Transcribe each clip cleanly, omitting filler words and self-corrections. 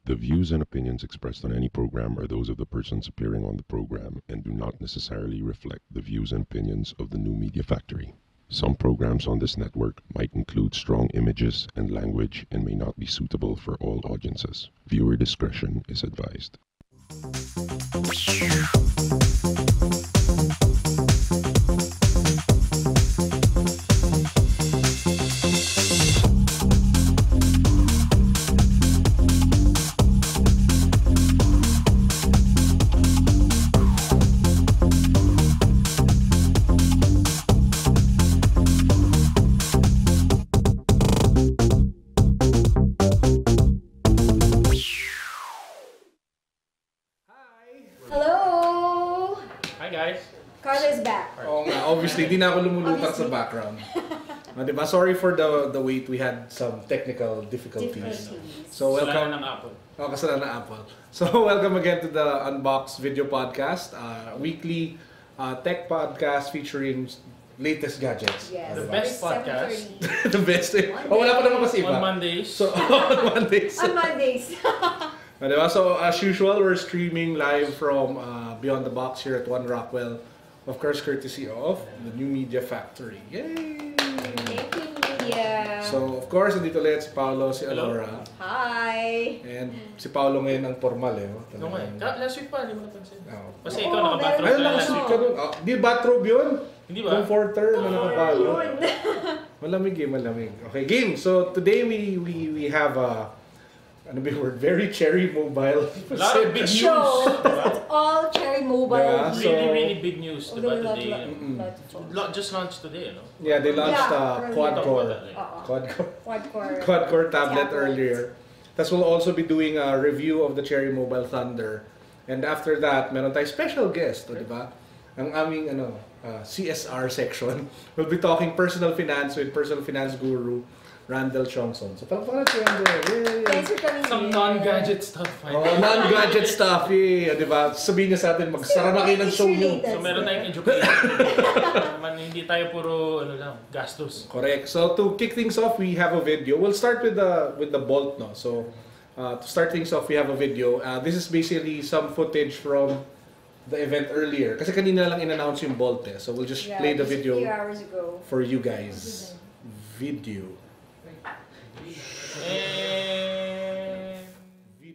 The views and opinions expressed on any program are those of the persons appearing on the program and do not necessarily reflect the views and opinions of the New Media Factory. Some programs on this network might include strong images and language and may not be suitable for all audiences. Viewer discretion is advised. Carlo is back. Oo nga, obviously, di na ako lumulutang sa background. Diba? Sorry for the wait. We had some technical difficulties. So welcome. Kasalanan ng Apple. Oh, kasalanan ng Apple. So welcome again to the Unbox video podcast, weekly tech podcast featuring latest gadgets. Yes. The best podcast. The best. Oh, wala pa naman kasi iba. On Mondays. So on Mondays. On Mondays. Diba? So as usual, we're streaming live from Beyond the Box here at One Rockwell. Of course, courtesy of the New Media Factory. Yay! Thank you, Media. So, of course, nandito ulit si Paolo, si Alora. Hi! And si Paolo ngayon ang formal eh. No, last week pa, hindi mo napansin. Oh. Kasi ikaw naka-bathrobe Ayun, ka last week ka dun. Di bathrobe yun? Hindi ba? Comforter na nakapalo. Malamig eh, malamig. Okay, game. So, today we have ano ba yung word? Very cherry mobile. A lot of big news. It's all cherry mobile. Yeah, so- Really big news diba today. Just launched today, no? Yeah, they launched quad-core. Quad-core. Quad-core tablet earlier. Tapos we'll also be doing a review of the Cherry Mobile Thunder. And after that, meron tayong special guest, di ba? Ang aming CSR section. We'll be talking personal finance with personal finance guru Randell Tiongson. So palakpakan natin si Randell. Yay! Thanks for coming Some here. non-gadget stuff. Oh, non-gadget stuff eh. Di ba? Sabihin niya sa atin, magsara na kayo ng show niyo. So meron tayong education. Naman, hindi tayo puro gastos. Correct. So to kick things off, we have a video. We'll start with the Bolt, no. So to start things off, we have a video. This is basically some footage from the event earlier. Kasi kanina lang in-announce yung Bolt eh. So we'll just play the video a few hours ago. for you guys. Video. And... Video.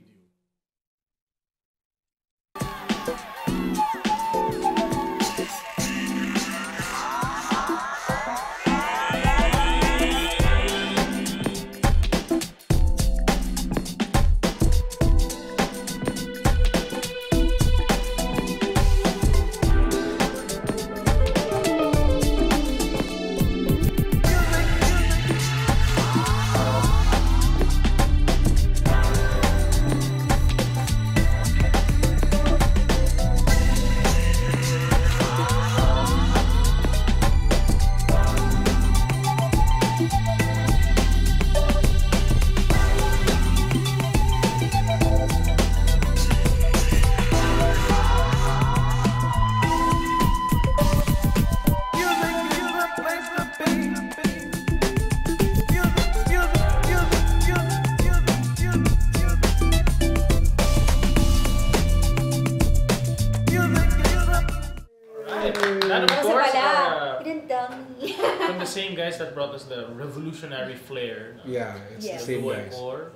And of course, You didn't tell me. from the same guys that brought us the revolutionary flare. No? Yeah, it's the same Dual guys. core,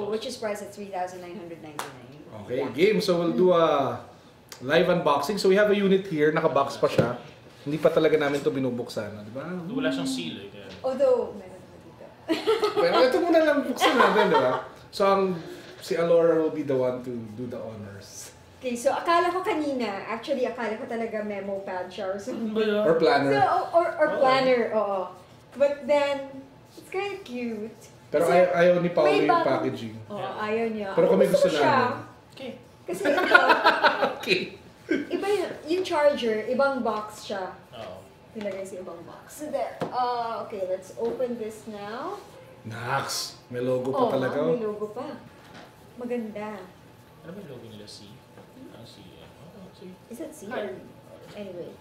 Which is priced at $3,999. Okay, game. So we'll do a live unboxing. So we have a unit here, nakabox pa siya. Hindi pa talaga namin to binubuksan, di ba? Wala siyang seal eh. Kaya... Although, meron naman dito. Pero ito muna lang buksan natin, di ba? So si Alora will be the one to do the honors. Okay, so akala ko kanina, actually akala ko talaga memo pad siya or something. Or planner. So, or planner, oo. But then, it's kind of cute. Pero Kasi ayaw ni Paolo may yung bagong- packaging. Oo, ayaw niya. Pero kami Gusto gusto ko siya. namin. Okay. Kasi ito, Okay. iba yung charger, ibang box siya. Oo. Nilagay sa ibang box. So there. Okay, let's open this now. Nax! May logo pa talaga. May logo pa. Maganda. Ano ba yung logo nila? C? C. C. Is that C? Or, anyway.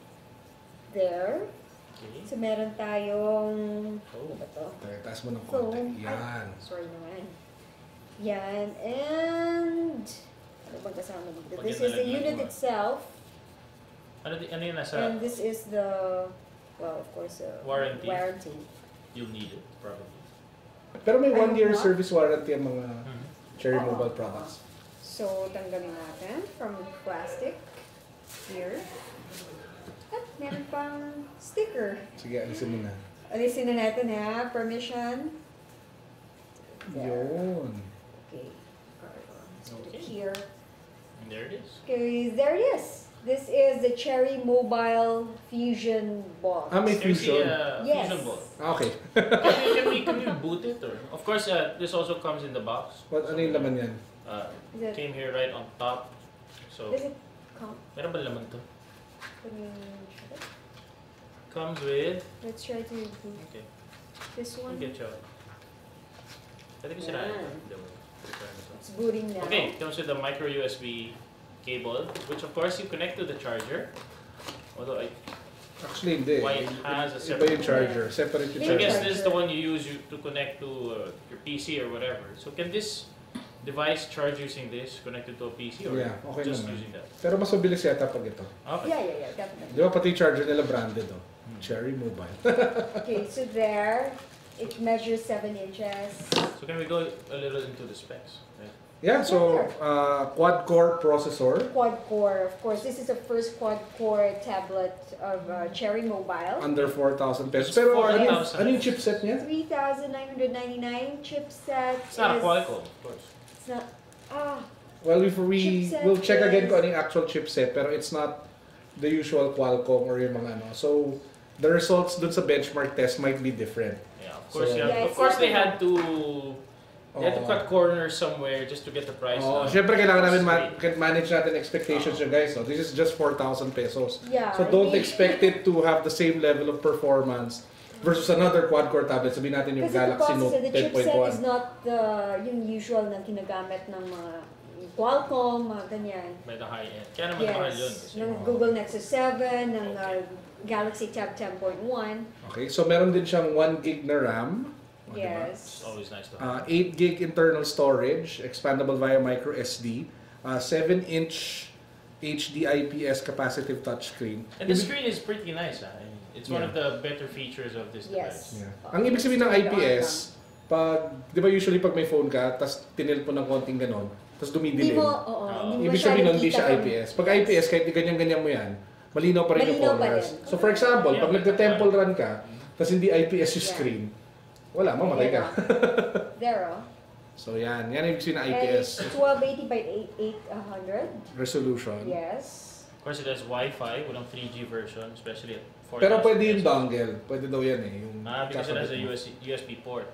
There. Okay. So meron tayong... Oh. Ano ba to? Taas mo ng So, konti. Yan. sorry naman. Yan. And ano bang kasama dito? This is the unit itself. Ano yung nasa And this is the, well, of course, warranty? warranty. You'll need it, probably. Pero may 1-year not. service warranty ang mga Cherry Oo. Mobile products. So, tanggalin natin from plastic here. At meron pang sticker. Sige, alisin mo na. Alisin na natin ha. Permission. There. Yun. Okay. Carlo. Let's put Okay. it here. And there it is. Okay, there it is. This is the Cherry Mobile Fusion Box. Ah, may Seriously, fusion. Yes. Fusion bolt. Okay. Can we boot it? Or of course, this also comes in the box. Ano yung laman yan? Is it, Came here right on top. So, does it come? meron ba laman to? Can we try it? Comes with... Let's try to do Okay, this one. get you. Pwede ko sila. It's booting now. Okay, comes with a micro USB cable, which of course you connect to the charger. Although Actually, hindi. why it has a Iba separate. yung charger. Separate yung So I guess charger. this is the one you use to connect to your PC or whatever. So can this device charge using this connected to a PC or Yeah, okay just naman. using that? Pero mas mabilis yata pag ito. Okay. Yeah, definitely. Di ba pati yung charger nila branded, oh. Cherry Mobile. Okay, so there, it measures 7 inches. So can we go a little into the specs? Right? Yeah, so quad-core processor. Quad-core, of course. This is the first quad-core tablet of Cherry Mobile. Under 4,000 pesos. It's Pero 4,000. ano yung chipset niya? 3,999 chipset. It's not a is- Qualcomm, of course. It's not. Ah, Well, if Chipset we'll check again is- kung ano yung actual chipset, pero it's not the usual Qualcomm or yung mga ano. So, the results dun sa benchmark test might be different. Yeah, of course. So- Yeah, Yeah, of it's course not they a- had to. They had to Oo. cut corners somewhere just to get the price. Oh, up. syempre kailangan namin Straight. manage natin expectations nyo guys. So, this is just 4,000 pesos. yeah. So don't hindi- expect it to have the same level of performance versus another quad-core tablet. Sabihin natin yung Kasi the Galaxy Note processor, the chipset is 10.1. not yung usual na ginagamit ng mga Qualcomm, mga ganyan. By the high end. Kaya naman mahal yun. Yes, Kasi ng Google Nexus 7, ng Galaxy Tab 10.1. Okay, so meron din siyang 1 gig na RAM. O, diba? it's Yes. always nice to have. 8 gig internal storage, expandable via micro SD. 7-inch HD IPS capacitive touchscreen. And the screen is pretty nice. I mean, it's one Yeah. of the better features of this Yes. device. Yeah. Ang ibig sabihin ng IPS, pag, di ba usually pag may phone ka, tas tinilpon ng konting ganon, tas Hindi dumidilim. mo, oo, hindi mo Ibig sabihin nun, hindi siya masyadong IPS. kita Pag IPS, kahit ganyan-ganyan mo yan, malinaw pa rin yung Malinaw pa colors. rin. So for example, pag Yeah. nagte-temple run ka, tas hindi IPS yung Yeah. screen, wala, mamatay ka. There, oh. So yan, yan yung ibig sabihin ng And it's IPS 1280 by 800. resolution. Yes. Of course, it has Wi-Fi, walang 3G version, especially at 4,000 Pero pwede yung pesos. dongle. Pwede daw yan eh. Yung Because it has a kakabit mo. USB port.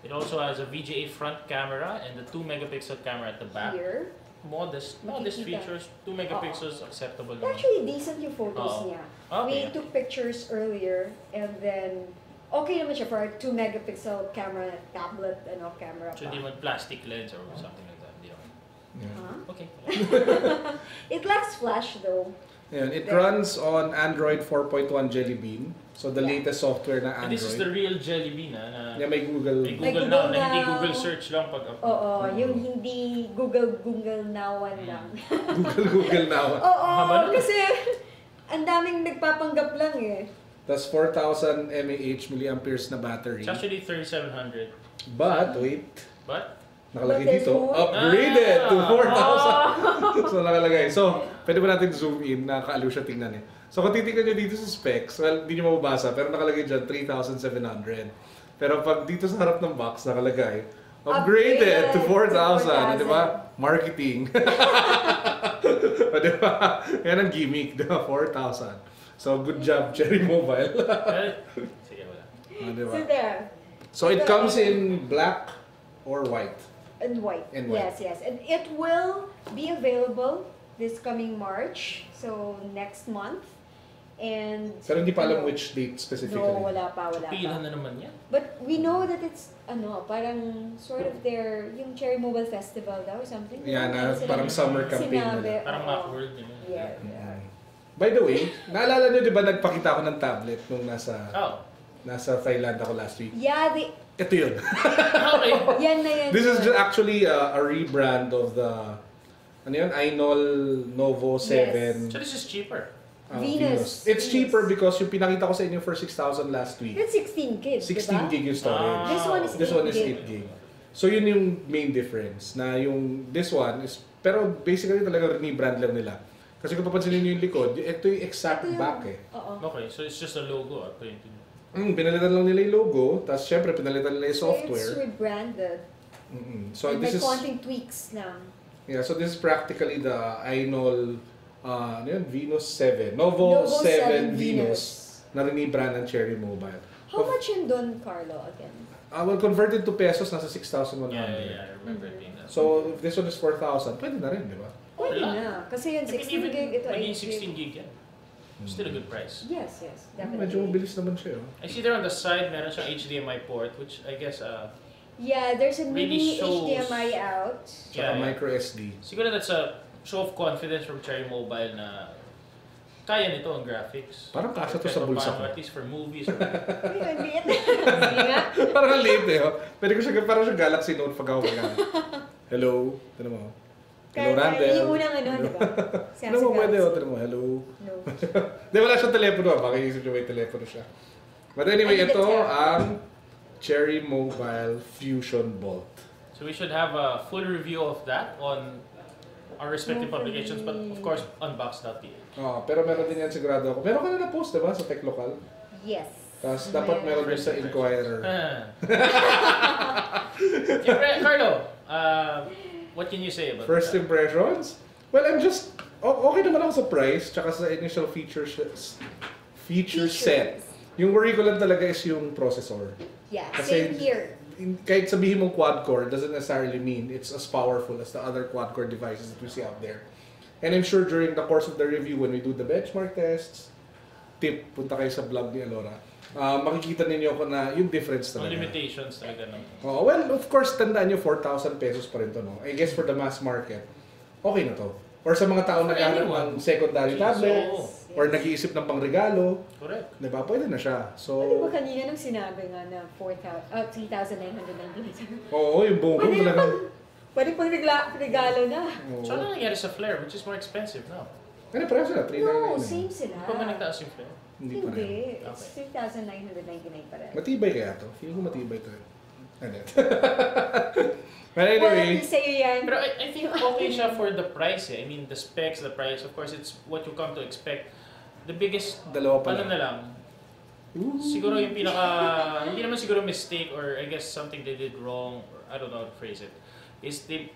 It also has a VGA front camera and the 2 megapixel camera at the back. Here. Modest Makikita. features. 2 megapixels acceptable naman. Actually, decent yung photos Oo. niya. Okay. We took pictures earlier and then okay naman siya for a 2 megapixel camera tablet camera So hindi pa. man plastic lens or something like that. Hindi naman. Yeah. Huh? Okay. It lacks flash though. Yan. It runs on Android 4.1 Jelly Bean. So the Yeah. latest software na And this is the Android. real Jelly Bean na Yeah, may Google. may May Google Google now, na hindi Now. Google search lang pag Oo, yung hindi Google Nowan lang. Google now. Oo, Haba nun. kasi ang daming nagpapanggap lang eh. Tapos 4,000 mAh milliamperes na battery. It's actually 3,700. But, wait, But, nakalagay But there's dito, more? upgraded to Ah. 4,000. So nakalagay. So, pwede ba natin zoom in? Nakakaaliw siya tingnan eh. So kung titignan nyo dito sa specs, well, hindi nyo mababasa, pero nakalagay dyan 3,700. Pero pag dito sa harap ng box, nakalagay, upgraded to 4,000. Di ba? Marketing. O, di ba? Yan ang gimmick, di ba? 4,000. So, good job, Cherry Mobile. sige wala. O, di ba? So there. So, it comes in black or white. And white. And white. Yes. And it will be available this coming March. So next month. And Pero hindi pa alam which date specifically. No, wala pa. Pila na naman yan. But we know that it's parang sort of yung Cherry Mobile Festival daw or something. Yeah, na Sila parang summer campaign sinabi, Parang oo. Macworld yun. Yeah. By the way, naalala nyo di ba nagpakita ako ng tablet nung nasa Oh. Thailand ako last week? Yeah, Ito yun. Okay. Yan na yan. This is just actually a rebrand of the Ainol Novo 7. So this is cheaper. Venus. It's cheaper because yung pinakita ko sa inyo for 6,000 last week. That's 16 gig, 16 gig yung storage. This one is 8 gig. So yun yung main difference. Na yung this one is, pero basically talaga rebrand lang nila. Kasi kung papansinin nyo yung likod, ito yung exact back eh. Okay, so it's just a logo. Printed. Pinalitan lang nila yung logo, tapos syempre pinalitan nila yung software. So it's rebranded. So and this may is konting tweaks lang. yeah, so this is practically the Ainol Venus 7. Novo 7 Venus na rinibrand ng Cherry Mobile. How much yun doon, Carlo, again? Well, converted to pesos, nasa 6,100. Yeah, I remember being that. So, if this one is 4,000, pwede na rin, di ba? Pwede na. Kasi yun, 16 gig, ito 8 gig. 16 gig yan. Still a good price. Yes, definitely. Medyo mabilis naman siya. I see there on the side, meron siyang HDMI port, which I guess, yeah, there's a really mini shows- HDMI out. Tsaka micro SD. siguro that's a show of confidence from Cherry Mobile na kaya nito ang graphics. Parang kasya to sa bulsa ko. At least for movies. Or, Ay, ang liit. Sige nga. Parang late eh. Pwede ko siya, parang siya Galaxy Note pag ako magana. Hello. Tignan mo. Hello, Randell. Yung unang ano, di ba? Tignan mo, pwede. Tignan mo, hello. No. Di, wala siyang telepono. Baka isip niyo may telepono siya. But anyway, Ay, ito that's ang Cherry Mobile Fusion Bolt. so we should have a full review of that on our respective publications, but of course, unbox.ph. Pero meron din yan sigurado ako. Meron ka na na-post, diba? Sa Tech Local. Yes. Tapos dapat meron din sa Inquirer. Carlo, what can you say about First that? impressions? Well, I'm just... okay naman ako sa price, tsaka sa initial feature set. Yung worry ko lang talaga is yung processor. Yeah, Kasi same here. Kahit sabihin mong quad-core, doesn't necessarily mean it's as powerful as the other quad-core devices that we see out there. And I'm sure during the course of the review, when we do the benchmark tests, punta kayo sa blog ni Alora, makikita ninyo ko na yung difference Ang talaga. limitations talaga ng... Well, of course, tandaan nyo, 4,000 pesos pa rin to, no? I guess for the mass market, okay na to. Or sa mga taong naghahanap ng secondary tablet, or nag-iisip ng pangregalo, Correct. diba? Pwede na siya. So, Di ba kanina nung sinabi nga na 3,999? oo, yung buong talagang... Pwede pang regalo na. So ano nangyari sa Flare, which is more expensive now? Ano, parang sila? 399. No, same sila. Hindi pa ba nagtaas yung Flare? Hindi pa rin. Hindi. It's 3,999 pa rin. Matibay kaya to? Feeling ko matibay to. Ano? But Well, anyway, sa'yo yan. Pero I think okay siya for the price eh. I mean, the specs, the price, of course, it's what you come to expect. The biggest, dalawa pa ano lang. na lang, siguro yung pinaka, hindi naman siguro mistake or I guess something they did wrong, or I don't know how to phrase it, is they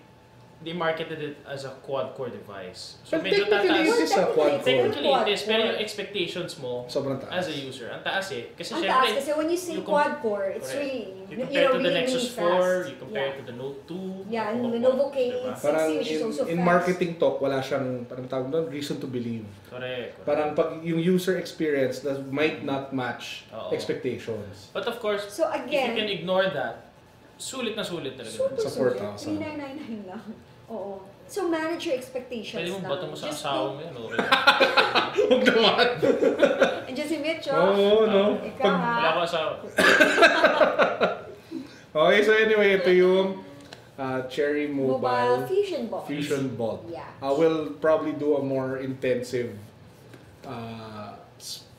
marketed it as a quad-core device. So But medyo technically, tataas. it is a quad-core. Technically, it is, pero yung expectations mo Sobrang taas. as a user, ang taas eh. Kasi Ang syempre, taas kasi when you say you quad-core, it's correct. really, you compare to the really, Nexus really 4, fast. you compare it to the Note 2. Yeah, and o- the Novo diba? K6. Parang which is also in fast. marketing talk, wala siyang, parang tawag doon, reason to believe. Correct. Parang pag yung user experience that might not match Oo. expectations. But of course, So if you again, can ignore that, sulit na sulit talaga. Sa sulit. 4,000. 3,999 lang. Oo. So manage your expectations Pwede mo lang. bato mo sa Just asawa mo yan, okay. Huwag naman! And just si Mitch, Oo, no? Ikaw ha. Wala ko asawa. Okay, so anyway, ito yung Cherry Mobile Mobile Fusion Box. Fusion Bolt. Yeah. We'll probably do a more intensive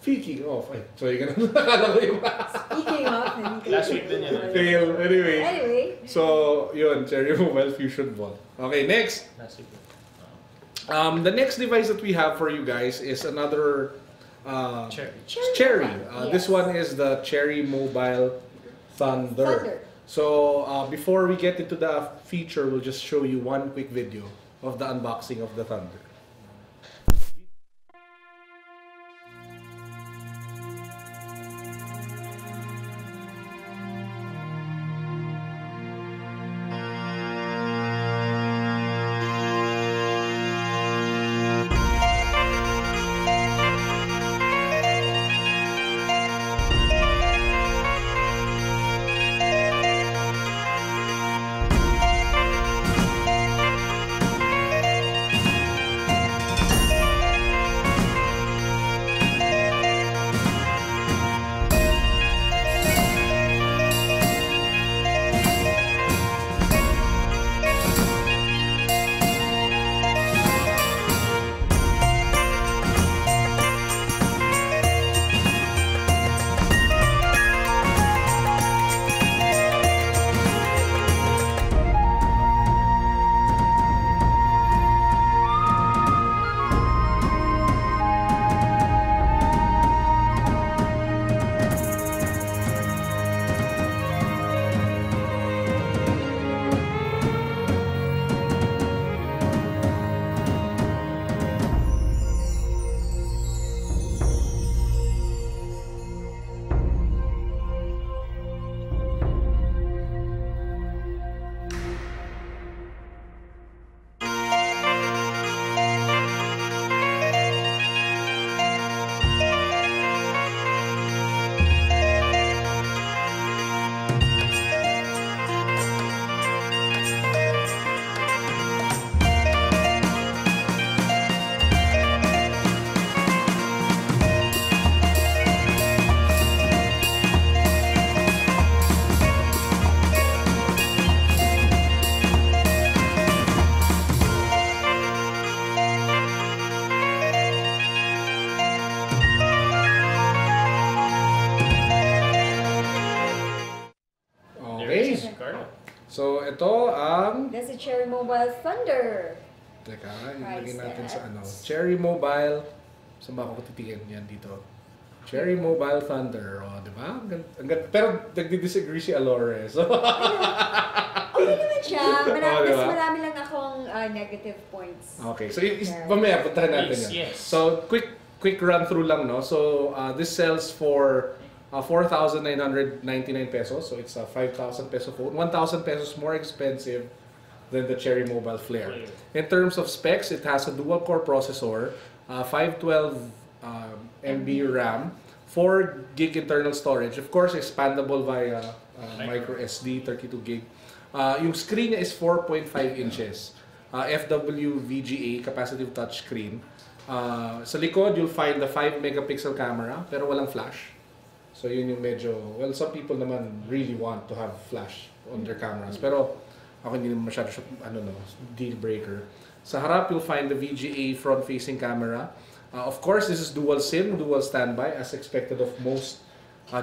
speaking of, sorry, ganun. Nakala ko yung Speaking of, Last week din yan. fail. Anyway, Anyway, so yun, Cherry Mobile Fusion Bolt. Okay, next. Last week. The next device that we have for you guys is another Cherry. Cherry. Yes. This one is the Cherry Mobile Thunder. So before we get into the feature, we'll just show you one quick video of the unboxing of the Thunder. ito ang... That's a Cherry Mobile Thunder. Teka, ilagay natin sa Price. Cherry Mobile. Saan ba ako titingin? Yan dito. Cherry Mobile Thunder. O, di ba? Pero nagdi-disagree si Alora. So, Okay naman siya. Diba? Mas marami lang akong negative points. okay, so mamaya puntahan natin yan. Yes. So, quick run through lang, no? So, this sells for 4,999 pesos. So, it's a 5,000 peso phone. 1,000 pesos more expensive than the Cherry Mobile Flare. In terms of specs, it has a dual-core processor, 512 MB RAM, 4 gig internal storage. Of course, expandable via micro SD, 32 gig. Yung screen niya is 4.5 inches. FW VGA, capacitive touch screen. Sa likod, you'll find the 5 megapixel camera, pero walang flash. So yun yung medyo, well, some people naman really want to have flash on their cameras. Pero ako hindi naman masyado siya, deal breaker. Sa harap, you'll find the VGA front-facing camera. Of course, this is dual SIM, dual standby, as expected of most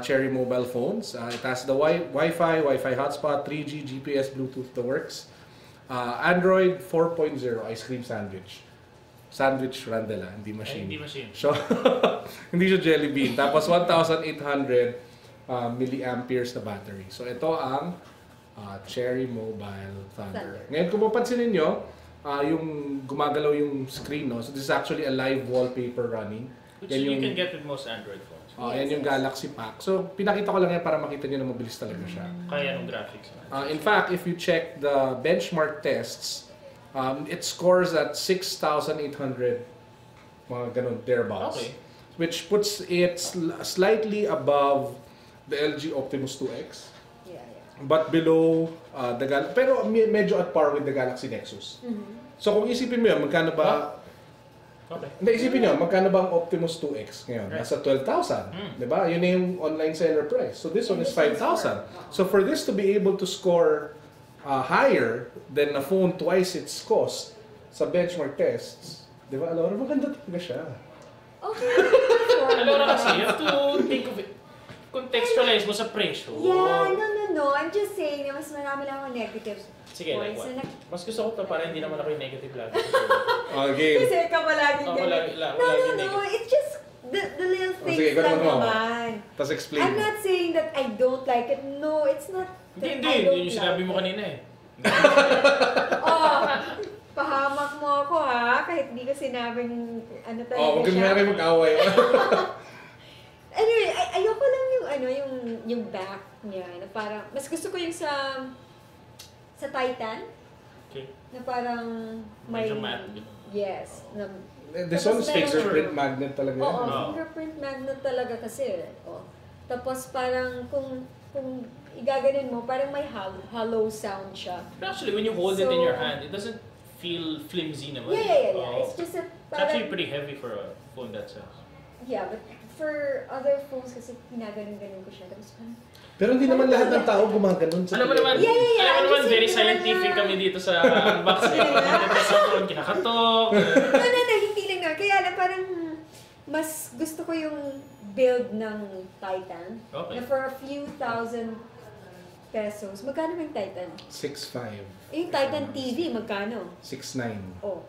Cherry mobile phones. It has the Wi-Fi hotspot, 3G, GPS, Bluetooth, the works. Android 4.0, ice cream sandwich. Sandwich Randell, hindi machine. Hindi machine. So, hindi siya jelly bean. Tapos 1,800 milliamperes na battery. So, ito ang Cherry Mobile Thunder. Ngayon, kung mapansin ninyo, yung gumagalaw yung screen, no? So, this is actually a live wallpaper running. Which you can get with most Android phones. Yan yung Galaxy Pack. So, pinakita ko lang yan para makita nyo na mabilis talaga siya. Kaya ng graphics. In fact, if you check the benchmark tests, it scores at 6,800, mga ganun, thereabouts. Okay. Which puts it slightly above the LG Optimus 2X. Yeah. But below the Galaxy, pero medyo at par with the Galaxy Nexus. So kung isipin mo yun, magkano ba? Okay. Hindi, isipin nyo, magkano ba ang Optimus 2X ngayon? Right. Nasa 12,000. Diba? Yun na yung online seller price. So this one is 5,000. So for this to be able to score higher than a phone twice its cost sa benchmark tests, diba, Alora, maganda talaga siya. Okay. Alora kasi, you have to think of it. Contextualize mo sa presyo. Yeah, no. I'm just saying na mas marami lang akong negative Sige, like points. what? Mas gusto ko to para hindi naman ako yung negative lagi. Okay. Kasi ikaw palagi Ako ganun. lagi No. It's just the little things sige, lang ganun mo. naman. Tapos explain I'm mo. not saying that I don't like it. No, it's not that Hindi. I don't Yung sinabi like mo it. kanina eh. Pahamak mo ako ha, kahit di ko sinabing ano talaga Huwag kami siya. mag-away. Anyway, ayoko lang yung back niya na parang mas gusto ko yung sa Titan Okay. na parang may Medyo matte. yes na This one is Tapos meron- fingerprint magnet talaga. oo, yan. fingerprint magnet talaga kasi. Tapos parang kung igaganin mo, parang may hollow sound siya. But actually, when you hold it in So- your hand, it doesn't feel flimsy naman. Yeah. Oh. It's just a It's actually parang, pretty heavy for a phone that size. yeah, but for other phones kasi ginaganon-ganon ko siya. Tapos parang, Pero hindi naman lahat ng tao gumaganon sa Alam mo naman, Yeah. alam mo I'm naman, just very saying naman scientific na- kami dito sa Unbox. Ito sa phone, kinakatok. no, hindi lang na. Kaya lang parang mas gusto ko yung build ng Titan. Okay. Na for a few thousand pesos. Magkano ba yung Titan? 6'5". Yung Titan TV, magkano? 6'9". Oh.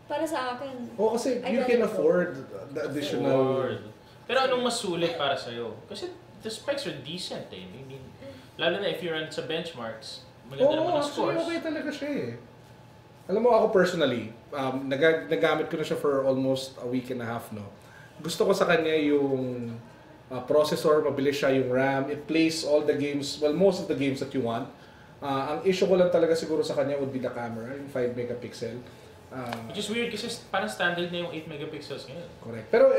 Para sa akin. Kasi I you don't can know. afford the additional... Lord. Pero anong mas sulit para sa'yo? Kasi the specs are decent eh. I mean, lalo na if you run sa benchmarks, maganda naman ang actually scores. okay talaga siya eh. Alam mo ako personally, nagamit ko na siya for almost a week and a half, no. Gusto ko sa kanya yung processor, mabilis siya, yung RAM, it plays all the games, well, most of the games that you want. Ang issue ko lang talaga siguro sa kanya would be the camera, yung 5 megapixel. Which is weird kasi parang standard na yung 8 megapixels ngayon. Correct. Pero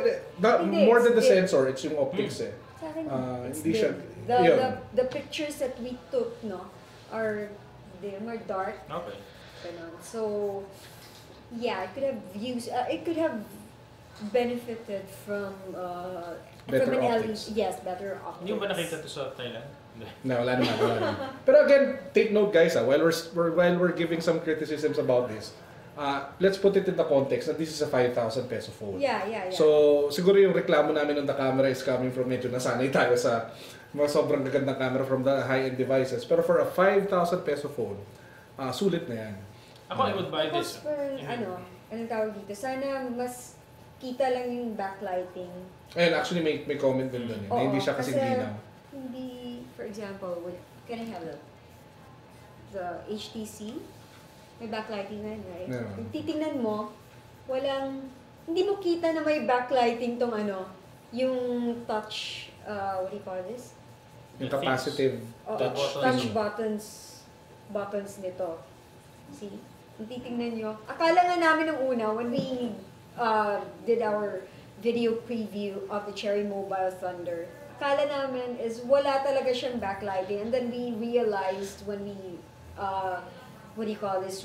Hindi, more than the it's- sensor, it's yung optics eh. Sa akin, it's hindi siya- big. yun. The pictures that we took, no, are dim or dark. Okay. Ganon. So, yeah, it could have benefited from Better from an optics. LED. Yes, better optics. Hindi mo ba nakita to sa Thailand? Hindi. No, wala naman. Pero again, take note guys, while we're giving some criticisms about this, let's put it in the context that this is a 5,000 peso phone. Yeah. So, siguro yung reklamo namin ng the camera is coming from medyo nasanay tayo sa Mga sobrang gagandang camera from the high-end devices. Pero for a 5,000 peso phone, sulit na yan. Ako, I would buy Tapos this. for, anong tawag dito? Sana mas kita lang yung backlighting. Ayun, actually may comment din doon. Na hindi siya kasing linaw. Hindi, for example, can I have the HTC? May backlighting na yun, right? Yeah. Kung titingnan mo, hindi mo kita na may backlighting tong yung touch, what do you call this? Yung capacitive Touch buttons nito. See? Kung titingnan nyo, akala nga namin nung una, when we did our video preview of the Cherry Mobile Thunder, akala namin is wala talaga siyang backlighting, and then we realized when we what do you call this,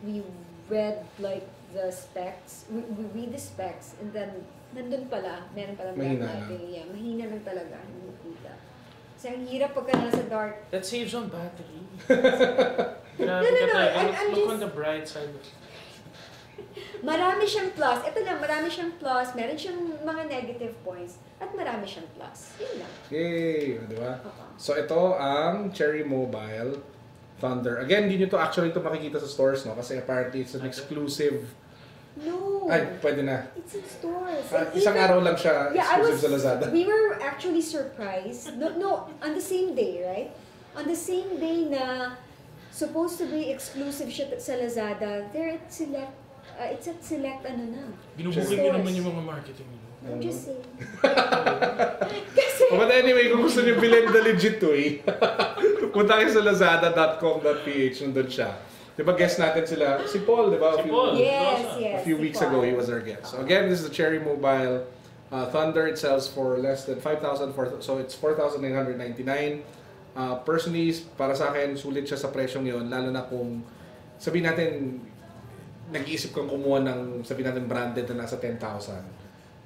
we read like the specs, we read the specs, and then nandun pala, meron palang backlighting. Yeah, mahina lang talaga, hindi makita. Kasi ang hirap pagka nasa dark. That saves on battery. No, Look on the bright side. Marami siyang plus. Ito lang, marami siyang plus. Meron siyang mga negative points. At marami siyang plus. Yun lang. Yay! Di ba? So ito ang Cherry Mobile Thunder. Again, hindi nyo to actually makikita sa stores, no? Kasi apparently it's an exclusive. No! Ay, pwede na. It's in stores. Isang araw lang siya exclusive sa Lazada. We were actually surprised. No, on the same day, right? On the same day na supposed to be exclusive siya sa Lazada, they're at Select, it's at Select na. Binubuking nyo naman yung mga marketing nyo. I'm just saying. But anyway, kung gusto nyo bilhin the legit toy, punta kayo sa lazada.com.ph, nandun siya. Diba guest natin sila, si Paul, diba? Yes. A few weeks ago, he was our guest. So again, this is the Cherry Mobile Thunder. It sells for less than 5,000, so it's 4,999. Personally, para sa akin, sulit siya sa presyong yun, lalo na kung sabihin natin, nag-iisip kang kumuha ng, sabihin natin, branded na nasa 10,000.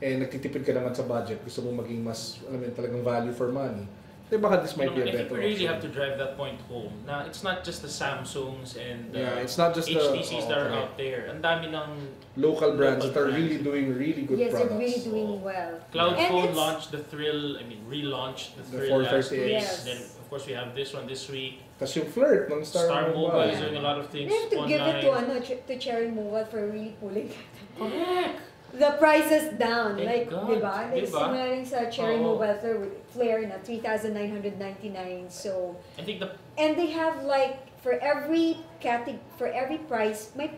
Eh, nagtitipid ka naman sa budget, gusto mong maging mas, talagang value for money. Eh, baka this might be a better option. I think we really have to drive that point home. Na it's not just the Samsungs and it's not just HTCs that are out there. Ang dami ng local brands that are really doing really good products. Yes, they're really doing well. Cloudphone relaunched the Thrill last week. Yes. Then, of course, we have this one this week. Tapos yung Flirt ng Star Mobile is doing a lot of things We have to give it to Cherry Mobile for really pulling Correct! the prices down. Thank Like, God. diba? Simula rin sa Cherry Mobile Flare na 3,999. So, I think and they have like, for every price, may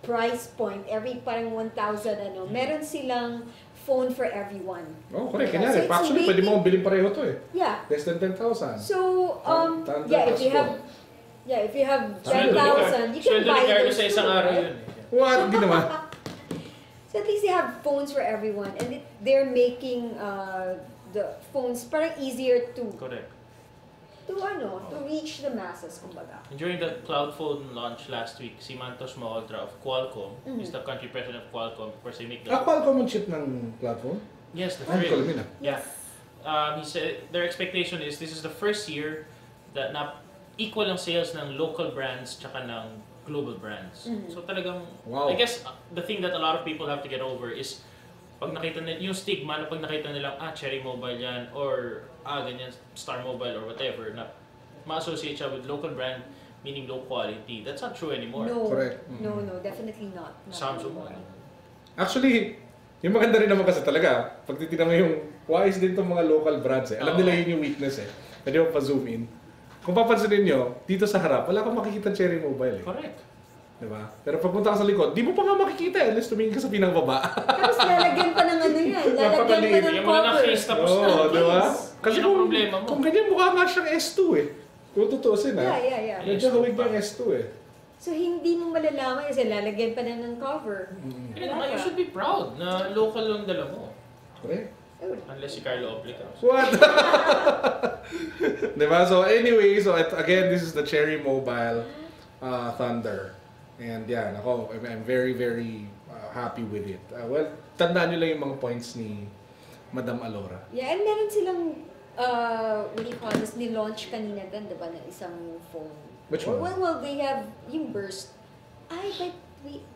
price point, every parang 1,000 meron silang phone for everyone. Oh, correct. Kanyari, actually, pwede mo bilhin pareho to eh. Yeah. Less than 10,000. So, if you have 10,000, you can buy those sa isang araw yun. What? Hindi naman. So at least they have phones for everyone, and they're making the phones parang easier to reach the masses, kumbaga. During the Cloudphone launch last week, si Mantos Malhotra of Qualcomm is the country president of Qualcomm. Of course, they make the Qualcomm ang chip ng Cloudphone? Yes, the Thrill. Thrill. Yeah. He said their expectation is this is the first year that equal ang sales ng local brands tsaka ng global brands. So talagang, I guess the thing that a lot of people have to get over is pag nakita nila, yung stigma na pag nakita nilang, Cherry Mobile yan, or ganyan, Star Mobile or whatever, na ma-associate siya with local brand, meaning low quality. That's not true anymore. No, correct. No, definitely not. Samsung mo. Actually, yung maganda rin naman kasi talaga, pag titignan mo yung wise din itong mga local brands eh. Alam nila yun yung weakness eh. Pwede mo pa-zoom in. Kung papansinin nyo, dito sa harap, wala kang makikita Cherry Mobile eh. Correct. Diba? Pero pagpunta ka sa likod, di mo pa nga makikita unless tumingin ka sa pinang baba. Tapos lalagyan pa ng yan. Lalagyan pa ng cover. Tapos diba? Kasi kung ganyan mukha nga siyang S2 eh. Kung tutuusin Yeah. Medyo hawig ng S2 eh. So hindi mo malalaman kasi lalagyan pa na ng cover. You should be proud na local yung dala mo. Correct. Unless si Carlo Oblica. What? Diba? So anyway, again, this is the Cherry Mobile Thunder. And yeah, I'm very, very happy with it. Well, tandaan nyo lang yung mga points ni Madam Alora. Yeah, and meron silang, what do you call this, ni-launch kanina din, diba, na isang phone. Which one? Well, they have yung Burst. But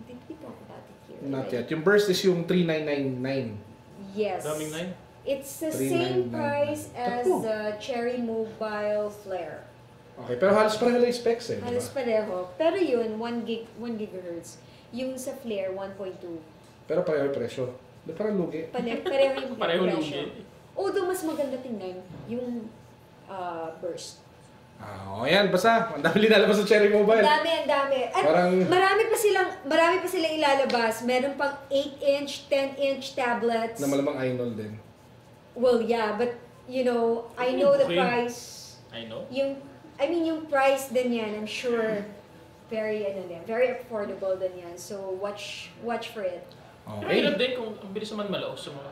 did we talk about it here? Not yet. Yung Burst is yung 3999. Yes. Daming 9? It's the same price as the Cherry Mobile Flare. Okay, pero halos pareho lang yung specs eh. Halos pareho. Pero yun, 1 gigahertz. Yung sa Flare, 1.2. Pero pareho yung presyo. Parang lugi. Pareho yung Pareho presyo. lugi. Although mas maganda tingnan yung burst. Ayan, basta. Ang dami linalabas sa Cherry Mobile. Ang dami. At marami pa silang ilalabas. Meron pang 8-inch, 10-inch tablets. Na malamang Ainol din. Well, yeah, but you know, I know the price. I know. Yung price din yan, I'm sure very affordable din yan. So watch for it. Okay. Hirap din kung ang bilis naman malaos sa mga...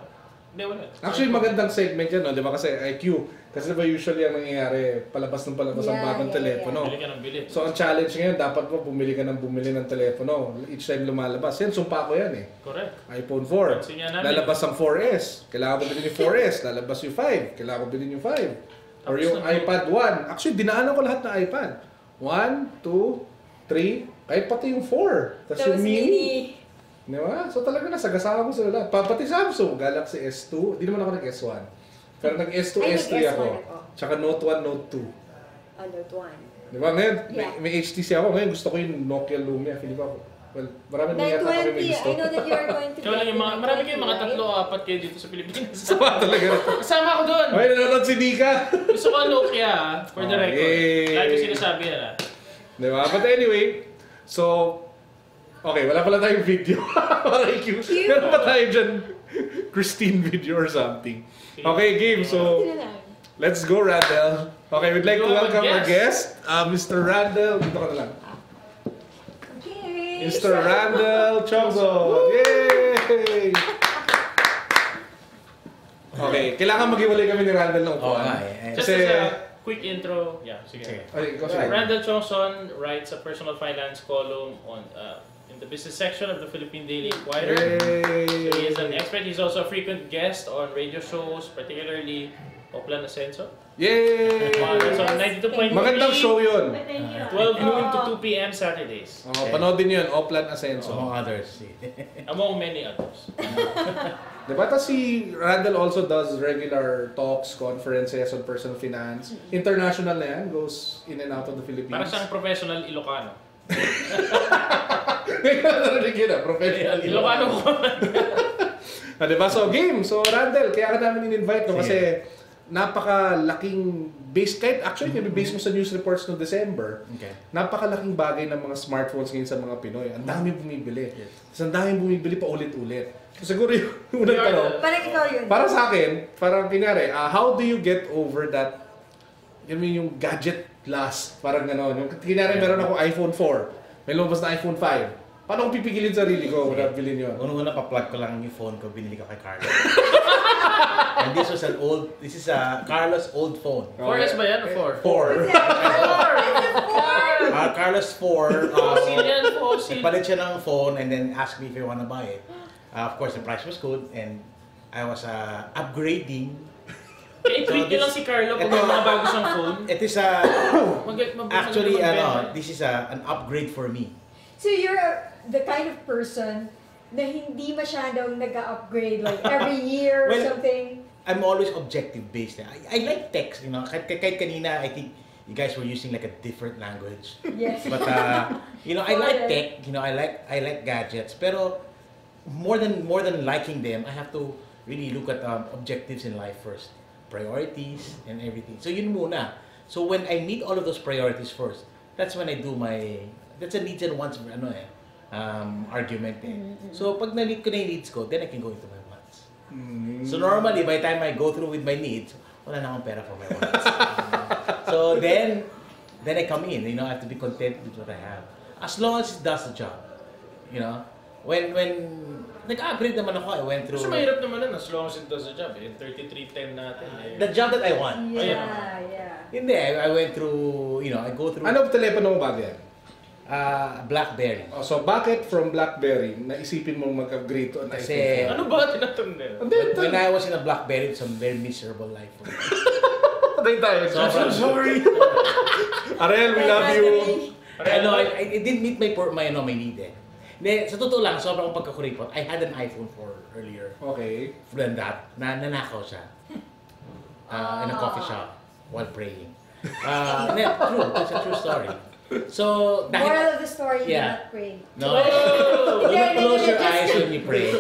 Hindi, wala. Actually, magandang segment yan, no? Di ba? Kasi IQ. Kasi diba usually ang nangyayari, palabas ng bagong telepono. Bili ka ng bili. So ang challenge ngayon, dapat mo bumili ng telepono. Each time lumalabas. Yan, sumpa ko yan eh. Correct. iPhone 4. Lalabas ang 4S. Kailangan ko bilhin yung 4S. Lalabas yung 5. Kailangan ko bilhin yung 5. Or yung iPad 1. Actually, dinaanan ko lahat ng iPad. 1, 2, 3, kahit pati yung 4. Tapos yung mini. Diba? So talaga nasagasama ko sila lahat. Pati Samsung, Galaxy S2. Di naman ako nag-S1. Pero nag-S2, S3 ako. Tsaka Note 1, Note 2. Note 1. Diba? Ngayon, Yeah. may HTC ako. Ngayon gusto ko yung Nokia Lumia. Feeling ko ako. Well, marami na yata kami may gusto. I know that you are going to Kaya lang marami kayong mga 3-4 kayo dito sa Pilipinas. Sama talaga. Kasama ko doon. Okay, nanonood si Nika. Gusto ko ang Nokia, for the record. Lagi ko sinasabi yan. Diba? But anyway, so, okay, wala pala tayong video. Meron pa tayo dyan, Christine video or something. Okay, game. So, let's go, Randell. Okay, we'd like to welcome our guest, Mr. Randell. Dito ka na lang. Okay. Mr. Randell Tiongson. Yay! Okay, kailangan maghiwalay kami ni Randell ng upuan. Just as a quick intro, sige. Okay, go Randell Tiongson writes a personal finance column on in the business section of the Philippine Daily Inquirer. So he is an expert. He's also a frequent guest on radio shows, particularly Oplan Ascenso. Yay! So 92.3. Magandang show yun. 12 noon to 2 p.m. Saturdays. Panoodin yun, Oplan Ascenso. Among others. Among many others. Diba? Tapos si Randell also does regular talks, conferences on personal finance. International na yan, goes in and out of the Philippines. Para siyang professional Ilocano. Narinig yun professional Ilocano ko. Diba? So game, so Randell, kaya ka namin in-invite ko kasi napakalaking base, kahit actually base mo sa news reports noong December, napakalaking bagay ng mga smartphones ngayon sa mga Pinoy. Ang dami bumibili. Ang dami bumibili pa ulit-ulit. Siguro yung unang tanong, para sa akin, parang kinari, how do you get over that, yung gadget lust? Parang gano'n. Yung kinari, meron ako iPhone 4. May lumabas na iPhone 5. Paano kong pipigilin sarili ko wala bilhin yun? Unang-una pa-plug ko lang yung phone ko, binili ko kay Carlo. And this is a Carlo's old phone. 4S ba yan o 4? 4. Carlo's 4. Fossil. Nagpalit siya ng phone and then asked me if I wanna buy it. Of course, the price was good and I was upgrading. I-tweet nyo lang si Carlo kung may mga bago siyang phone. It is actually, this is an upgrade for me. So you're the kind of person na hindi masyadong nag-upgrade like every year or something? I'm always objective based. I like text, kahit kanina, I think you guys were using like a different language. Yes. But I like tech, I like gadgets, pero more than liking them, I have to really look at objectives in life first. Priorities and everything. So yun muna. So when I meet all of those priorities first, that's when I do that's a needs and wants argument eh. So pag na-meet ko na yung needs ko, then I can go into my wants. So normally, by the time I go through with my needs, wala na akong pera for my wants. So then I come in, I have to be content with what I have. As long as it does the job. When nag-upgrade naman ako, I went through... Kasi mahirap naman as long as it does the job. 3310 natin. The job that I want. Yeah. Hindi, I went through, I go through... Ano telepono mo bago yan? BlackBerry. So bakit from BlackBerry, naisipin mong mag-upgrade to an Kasi... iPhone? Ano ba tinatanda? When I was in a BlackBerry, it's a very miserable life for me. Patay tayo. I'm sorry. Ariel, we love you. I know, it didn't meet my need eh. Hindi, sa totoo lang, sobrang pagkakuripot. I had an iPhone 4 earlier. Okay. Than that, nanakaw siya. In a coffee shop while praying. True. It's a true story. So, moral of the story, do not pray. No. Don't close your eyes when you pray.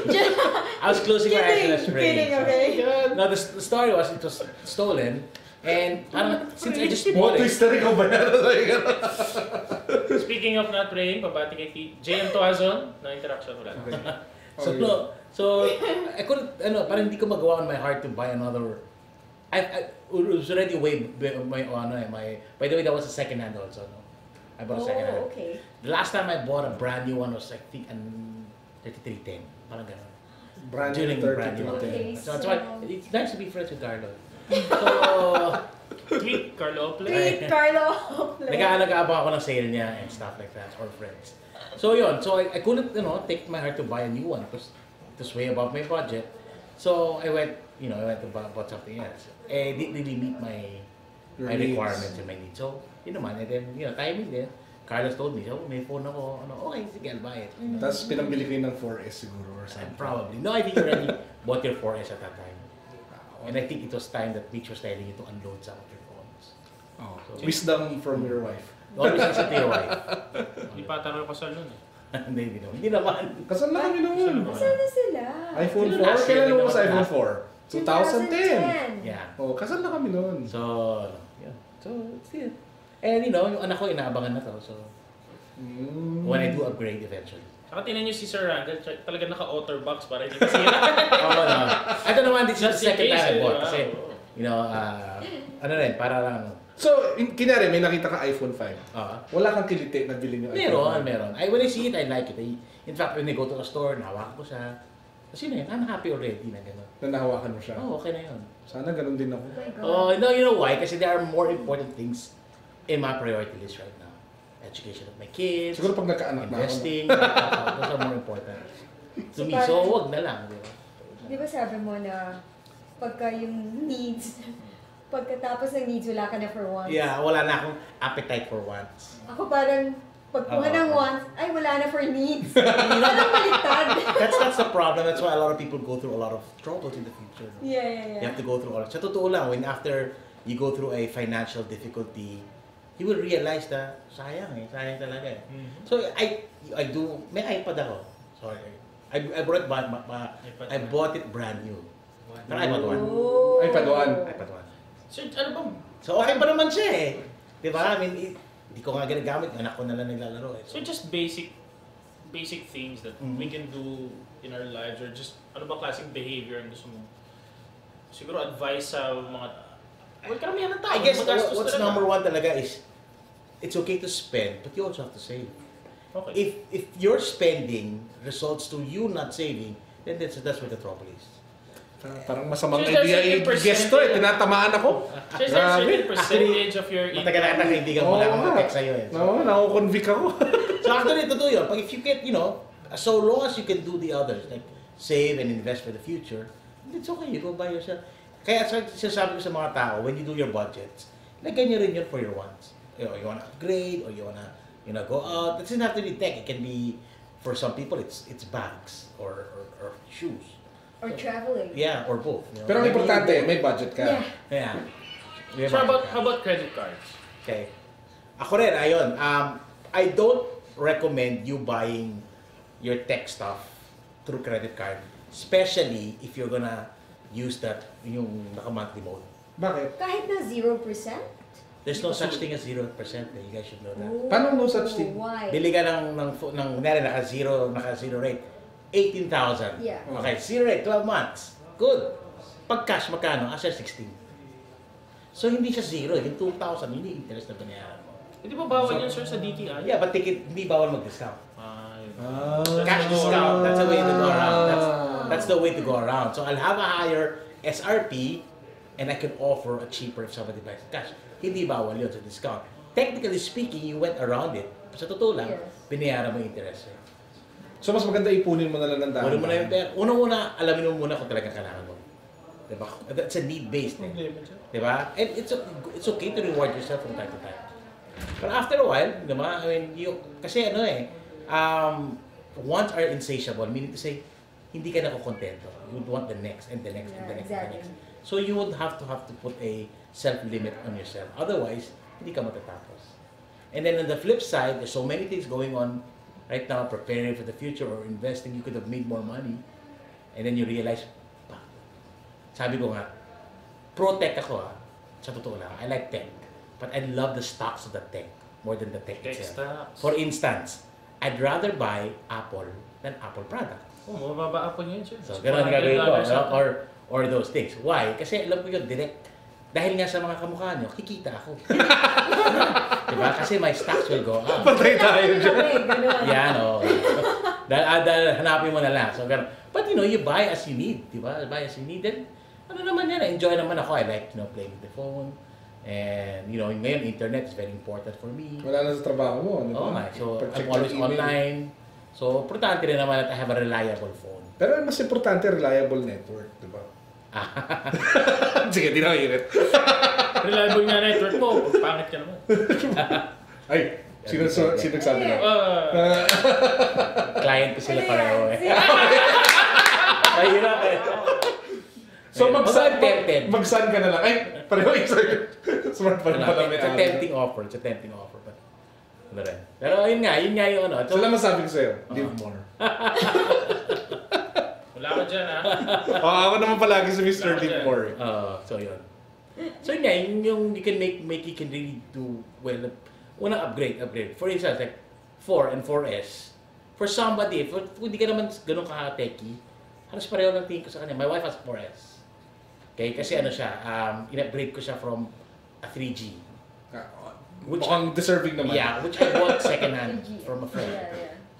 I was closing my eyes when I was praying. Kidding, okay? No, the story was, it was stolen. And since I just bought it. Speaking of not praying, pabati kay JM Tuazon, na interaction wala. So I couldn't, parang hindi ko magawa on my heart to buy another. I was already way my by the way, that was a second hand also. No? I bought a second hand. Okay. The last time I bought a brand new one was like 3310. Parang ganun. Brand new 3310. Okay, So that's why it's nice to be friends with Carlo. So, Tweet Carlo play. Tweet Carlo play. nag-aabang ako ng sale niya and stuff like that, or friends. So yun, so I couldn't, take my heart to buy a new one because it was way above my budget. So I went to bought something else. It didn't really meet my requirements and my needs. So, yun naman, and then, timing din. Carlos told me, may phone ako, okay, sige, I'll buy it. Tapos pinambili kayo ng 4S siguro or something. Probably. No, I think you already bought your 4S at that time. And I think it was time that Mitch was telling you to unload some of your phones. Oh, So, wisdom from your wife. always listen to your wife. Hindi pa tayo kasal nun eh. Hindi naman. Kasal na kami noon. Saan na sila? iPhone 4? Last year, Kailan mo sa nagkaroon iPhone 4? 2010. Yeah. Oh, kasal na kami noon. So, yeah. So, still. And yung anak ko, inaabangan na to. So, when I do upgrade eventually. Saka tinan nyo si Sir Randell, talaga naka-outer box para hindi masira. Oh, no. Ito naman, this is the Just in second case, time I bought. eh, Kasi, para lang, So, kinyari, may nakita ka iPhone 5. Wala kang kiliti na bilhin yung iPhone 5. meron. When I see it, I like it. In fact, when I go to a store, nahawakan ko siya. Kasi I'm happy already na gano'n. Na nahawakan mo siya. Okay na yun. Sana ganun din ako. No, you know why? Kasi there are more important things in my priority list right now. Education of my kids, Siguro pag nagkaanak na ako. investing, those are more important. To me, so wag na lang. Di ba sabi mo na pagka yung needs, pagkatapos ng needs, wala ka na for wants? Yeah, wala na akong appetite for wants. Ako parang pagkuha ng wants, ay wala na for needs. Parang baliktad. That's the problem. That's why a lot of people go through a lot of troubles in the future. Yeah. You have to go through all. Sa totoo lang, when after you go through a financial difficulty, you will realize na sayang talaga eh. Mm-hmm. So I do, may iPad ako. Sorry. I bought it brand new. Pero iPad 1. Oh. iPad 1. iPad 1. So, ano bang? So okay pa naman siya eh. Di ba? I mean, hindi ko nga ginagamit. Anak ko na lang naglalaro eh. So just basic things that we can do in our lives, or just ano ba klaseng behavior ang gusto mo? Siguro advice sa mga karamihan ng tao. I guess magastos what's talaga. number one talaga is it's okay to spend, but you also have to save. Okay. If your spending results to you not saving, then that's where the trouble is. Parang masamang So, is there idea certain guest to eh. Tinatamaan ako. So is there a certain percentage of your Matagal na kita kaibigan mo lang mga text sa'yo eh. No, nakukonvict ako. So actually, totoo yun. Pag if you get, so long as you can do the others, like save and invest for the future, it's okay. You go buy yourself. Kaya sinasabi ko sa mga tao, when you do your budgets, lagyan nyo rin yun for your wants. You wanna upgrade, or you wanna go out. It doesn't have to be tech. It can be, for some people, it's bags or shoes. Or traveling. Yeah, or both. Pero ang importante, may budget ka. Yeah. Yeah. So how about credit cards? Okay. Ako rin, ayun. I don't recommend you buying your tech stuff through credit card, especially if you're gonna use that yung naka-monthly mode. Bakit? Kahit na 0%? There's no such thing as 0%. You guys should know that. Oh, Paano no such thing? Why? Bili ka ng naka-zero rate. 18,000. Yeah. Okay, 0 rate, 12 months. Good. Pag cash, magkano? Asya 16. So, hindi siya 0. Yung 2,000, hindi interest na binayaran mo. Hindi ba bawal yun, sir, sa DTI? Yeah, but hindi bawal mag-discount. Yun. Cash discount, that's the way to go around. That's the way to go around. So, I'll have a higher SRP and I can offer a cheaper if somebody buys cash. Hindi bawal yun sa discount. Technically speaking, you went around it. Sa totoo lang, binayaran mo yung interest. So, mas maganda ipunin mo na lang ng dami. Kunin mo na yung pera. Unang-una, alamin mo muna kung talagang kailangan mo. Diba? That's a need-based. Diba? And it's okay to reward yourself from time to time. But after a while, diba? I mean, kasi wants are insatiable, meaning to say, hindi ka nakokontento. You would want the next and the next and the next and the next. So you would have to put a self-limit on yourself. Otherwise, hindi ka matatapos. And then on the flip side, there's so many things going on right now, preparing for the future or investing. You could have made more money. And then you realize, sabi ko nga, pro-tech ako sa totoo lang. I like tech. But I love the stocks of the tech more than the tech itself. Stocks. For instance, I'd rather buy Apple than Apple products. Oh, mababa Apple yun siya. So, ganun ang gagawin ko. Or those things. Why? Kasi alam ko yun, direct. Dahil nga sa mga kamukha nyo, kikita ako. Diba? Kasi my stocks will go up. Patay tayo dyan. Yan, o. Dahil hanapin mo na lang. So, but you buy as you need. Diba? Buy as you need. Then, ano naman yan? Enjoy naman ako. I like, playing with the phone. And, ngayon, internet is very important for me. Wala na sa trabaho mo. Oo nga. So, I'm always online. So, importante rin naman that I have a reliable phone. Pero mas importante, reliable network, di ba? Sige, di na mainit. Reliable nga network mo, pangit ka naman. Ay, sino nagsabi na? Client ko sila pareho eh. Mahirap eh. So magsan ka na lang. Ay, pareho isa. Smartphone pa namin. It's a tempting offer. But, pero yun nga yung ano. Sila masabi ko sa'yo, live more. Wala ka dyan Ako naman palagi sa Mr. Live more. So yun. So yun nga, yung you can you can really do well. Unang upgrade. For instance, like 4 and 4S. For somebody, kung hindi ka naman ganun ka-techy, halos pareho ng tingin ko sa kanya. My wife has 4S. Okay, kasi ano siya, in-upgrade ko siya from a 3G. Mukhang deserving naman. Yeah, which I bought second-hand from a friend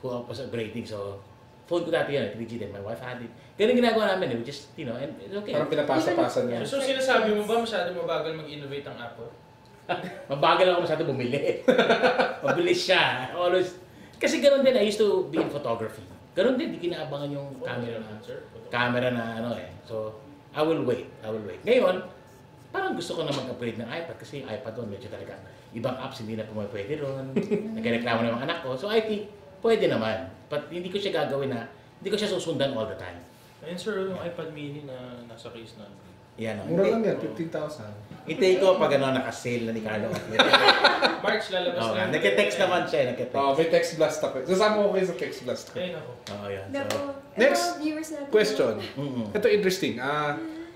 who was upgrading. So, phone ko dati yan, 3G din. My wife had it. Ganun ginagawa namin, we just, and it's okay. Parang pinapasa-pasa niya. So, sinasabi mo ba masyado mabagal mag-innovate ang Apple? Mabagal ako masyado bumili. Mabilis siya. Always. Kasi ganun din, I used to be in photography. Ganun din, di kinaabangan yung camera na So, I will wait. Ngayon, parang gusto ko na mag-upgrade ng iPad kasi yung iPad doon medyo talaga ibang apps hindi na pwede ron. Nagreklamo ng mga anak ko. So I think pwede naman. But hindi ko siya gagawin hindi ko siya susundan all the time. Ayun sir, yung iPad mini na nasa case na. Yan. Mura lang yan, 15,000. Hintay ko pag naka-sale na ni Carlo. March lalabas na. Nagka-text naman siya. May text blast ako. Sasama ko kayo sa text blast ko. Ayun ako. Yan. So, next question. Mm-hmm. Ito interesting.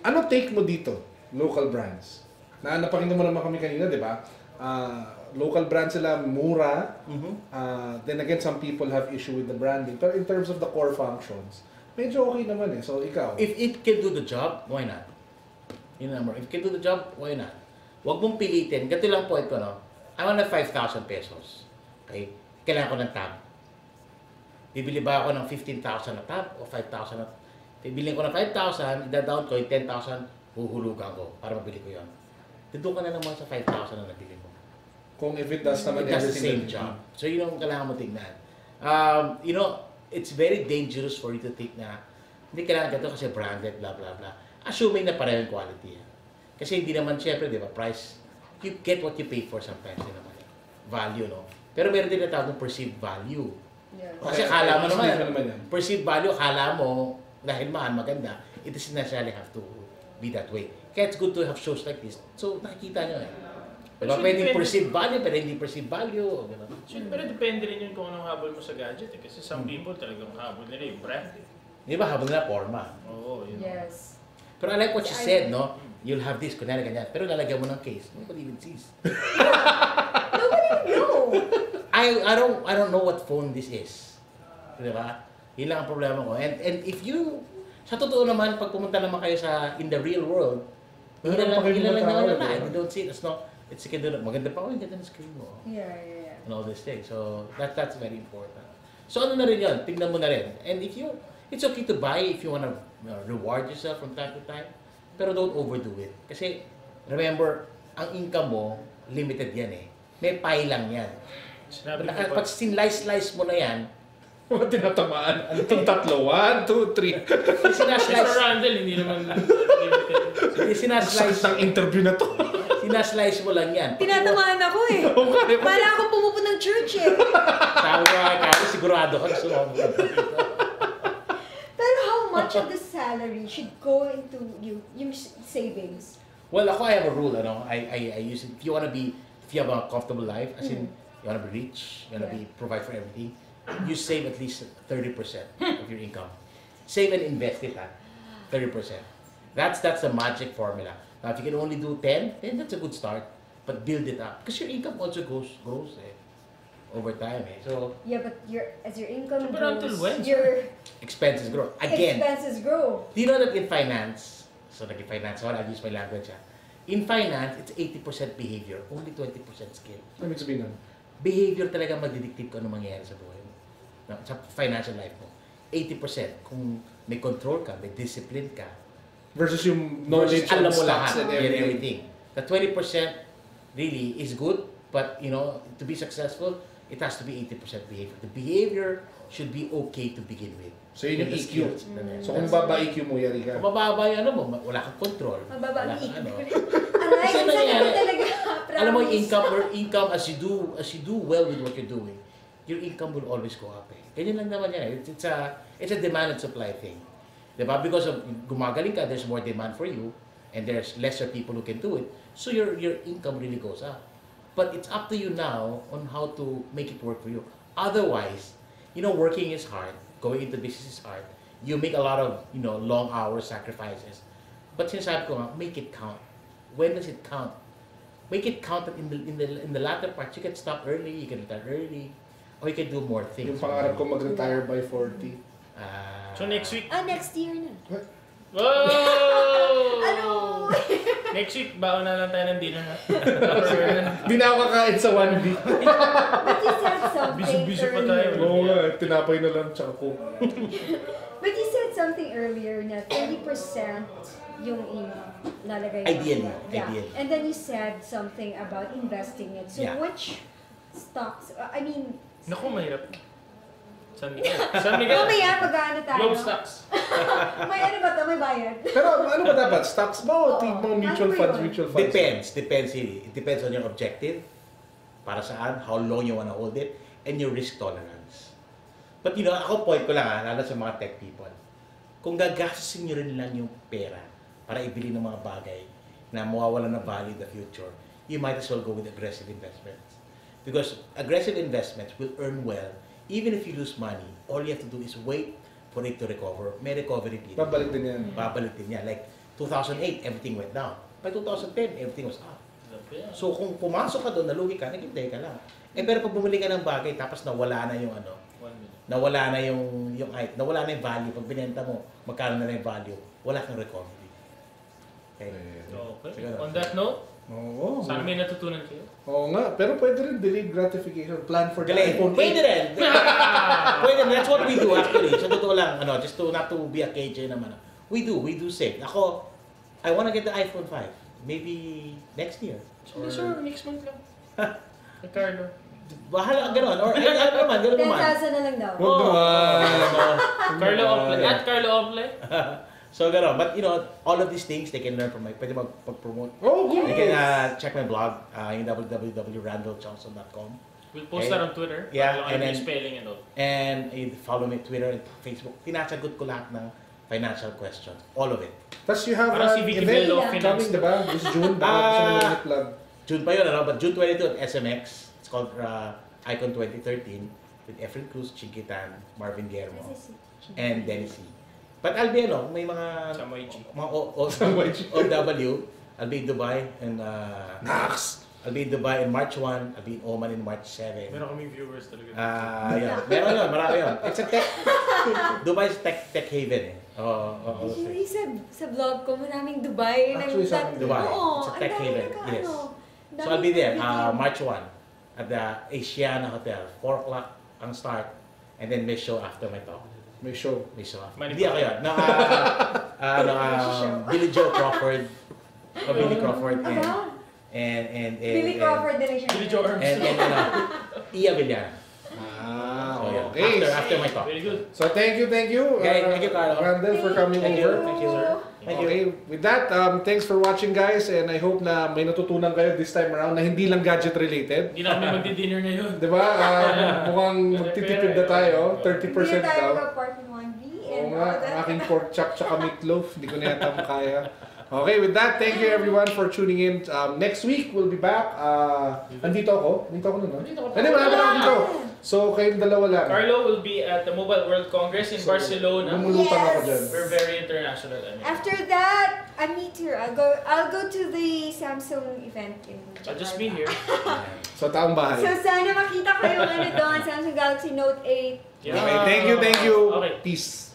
Ano take mo dito? Local brands. Napakinggan mo naman kami kanina, di ba? Local brands sila, mura. Then again, some people have issue with the branding. Pero in terms of the core functions, medyo okay naman eh. So, ikaw? If it can do the job, why not? If it can do the job, why not? Huwag mong pilitin. Ganito lang po ito, no? I want 5,000 pesos. Okay? Kailangan ko ng tab. Bibili ba ako ng 15,000 na tab o 5,000 na? Bibili ko ng 5,000, ida-down ko yung 10,000, huhulugan ko para mabili ko yun. Doon ka na naman sa 5,000 na nabili mo. Kung if it does naman it does the same job. So yun ang kailangan mo tignan. It's very dangerous for you to think na hindi kailangan ganito kasi branded, blah, blah, blah. Assuming na pareho yung quality. Kasi hindi naman, syempre, di ba, price, you get what you pay for sometimes. Value, no? Pero meron din na tawag ng perceived value. Yeah. Kasi akala mo naman, perceived value, akala mo, dahil mahal, maganda, it doesn't necessarily have to be that way. Kaya it's good to have shows like this. So, nakikita nyo Diba, pwedeng perceived value, pero hindi perceived value. Pero depende rin yun kung anong habol mo sa gadget. Kasi some people talagang habol nila yung brand. Di ba, habol nila forma. Oo, yun. Yes. Pero I like what you said, no? You'll have this, kunyari ganyan. Pero lalagyan mo ng case. Nobody even sees. Nobody know. I don't know what phone this is. Di ba? Yun lang ang problema ko. And if you, sa totoo naman, pag pumunta naman kayo in the real world, ilan lang you don't see it. It's maganda pa ako, ganda ng screen mo. Yeah. And all this thing. So, that's very important. So, ano na rin yun? Tingnan mo na rin. And it's okay to buy if you want to reward yourself from time to time. Pero don't overdo it. Kasi, remember, ang income mo, limited yan eh. May pie lang yan. Pag sinlice mo na yan, tinatamaan. Itong tatlo. 1, 2, 3. Mr. Randell, hindi naman limited. Sinaslice ang interview na to. Sinaslice mo lang yan. Tinatamaan ako eh. Para akong pumupunta ng church eh. Tama ka, sigurado ka. Pero how much of the salary should go into yung savings? Well, ako, I have a rule, I use it, if you have a comfortable life, as in, you want to be rich, you want to provide for everything, you save at least 30% of your income. Save and invest it, 30%. That's the magic formula. Now, if you can only do 10, then that's a good start. But build it up. Because your income also grows over time. So yeah, but as your income grows, until when? Your expenses grow. Again, expenses grow. Do you know that in finance, I'll use my language. In finance, it's 80% behavior, only 20% skill. Ano ibig sabihin nun? Behavior talaga magdidictate kung ano mangyayari sa buhay mo. No, sa financial life mo. 80% kung may control ka, may discipline ka. Versus yung knowledge alam mo stocks lahat and everything. The 20% really is good, but to be successful, it has to be 80% behavior. The behavior should be okay to begin with. So yun yung The EQ. So kung baba EQ mo, yari ka. Kung mababa yung wala kang control. Mababa ang EQ. Aray, kasi talaga. Alam mo, income as you do well with what you're doing, your income will always go up. Ganyan lang naman yan. It's a demand and supply thing. Diba? Because of gumagaling ka, there's more demand for you, and there's lesser people who can do it. So your income really goes up. But it's up to you now on how to make it work for you. Otherwise, working is hard. Going into business is hard. You make a lot of, long hours, sacrifices. But sinasabi ko nga, make it count. When does it count? Make it count that in the latter part, you can stop early, you can retire early, or you can do more things. Yung pangarap ko mag-retire by 40. So next week? Next year na. Whoa! Ano? Next week, baon na lang tayo ng dinner ha? Di na ako kakain sa 1 week. But you said something Busy-busy pa tayo. earlier. Oo nga, tinapay na lang tsaka ko. But you said something earlier na 30% yung lalagay mo. Ideally. Yeah. Ideally. And then you said something about investing it. So Yeah. which stocks, Naku, mahirap. San Miguel. mamaya mag-ano tayo. Globe stocks. May ano ba ito? May bayad? Pero ano ba dapat? Stocks ba o mga mutual funds? Depends really. It depends on your objective, para saan, how long you wanna hold it, and your risk tolerance. But ako point ko lang lalo sa mga tech people. Kung gagastusin nyo rin lang yung pera para ibili ng mga bagay na mawawalan ng value in the future, you might as well go with aggressive investments. Because aggressive investments will earn well. Even if you lose money, all you have to do is wait for it to recover. May recovery period. Babalik din yan. Babalik din yan. Like 2008, everything went down. By 2010, everything was up. So kung pumasok ka doon, nalugi ka, naghintay ka lang. Pero pag bumili ka ng bagay, tapos nawala na yung nawala na yung value. Pag binenta mo, magkano na yung value, wala kang recovery. Okay. On that note, Oo. sana may natutunan kayo. Oo nga, pero pwede rin delayed gratification. Plan for the Galing. iPhone 8. Pwede rin. Pwede rin. That's what we do actually. Sa totoo lang, just to not to be a KJ naman. We do save. Ako, I wanna get the iPhone 5. Maybe next year. Sorry, sir, next month lang. Kay Carlo. Bahala, gano'n. Or gano'n naman. 10,000 na lang daw. Huwag naman. Carlo Ople. At Carlo Ople. So gano'n. But all of these things they can learn from pwede mag-promote. Oh, good. They can check my blog, yung www.randelltiongson.com. We'll post that on Twitter. Yeah, and and then spelling and all. And follow me Twitter and Facebook. Tinasagot ko lahat ng financial questions. All of it. Tapos you have Parang si an Vicky event Bello, coming, finance. diba? This June. Baka gusto mo naman i-plug. June pa yun, but June 22 at SMX. It's called Icon 2013 with Efren Cruz, Chiquitan, Marvin Guermo, and Dennis C. But I'll be, may mga Samoy G. mga OW. I'll be in Dubai and I'll be in Dubai in March 1. I'll be in Oman in March 7. Meron kaming viewers talaga. Meron yun, marami yun. It's a tech, Dubai is tech haven Usually sa vlog ko, maraming Dubai. Actually, sa akin, Dubai. Oo, It's a tech ang dami haven, naka- yes. ano, So I'll be there, dami March 1 at the Asiana Hotel. 4 o'clock ang start, and then may show after my talk. May show. May show after. Money Hindi ako yun. Billy Joe Crawford. Billy Crawford and Billy Crawford din siya. Billy Joe Arms. and Iya Villana. So, yeah. Okay. After my talk. Very good. So thank you. Okay, thank you, Carlo. Randell, for coming Thank you. over. Thank you, sir. Thank Okay, with that, thanks for watching guys and I hope na may natutunan kayo this time around na hindi lang gadget related. Hindi na kami magdi-dinner ngayon. Diba? Mukhang magtitipid na tayo, 30% Hindi na tayo daw. mag-part 1B and Oo nga, all ang that. aking pork chop tsaka meatloaf, hindi ko na yata makaya. Okay, with that, thank you everyone for tuning in. Next week, we'll be back. Nandito ako. Nandito ako nun, no? Hindi, wala na ako dito. So, kayong dalawa lang. Carlo will be at the Mobile World Congress in Barcelona. Lumulutang ako dyan. We're very international. After that, I meet her. I'll go to the Samsung event in Jakarta. I'll just be here. Sa taong bahay. So sana makita kayo doon, Samsung Galaxy Note 8. Yeah. Okay, thank you. Okay. Peace.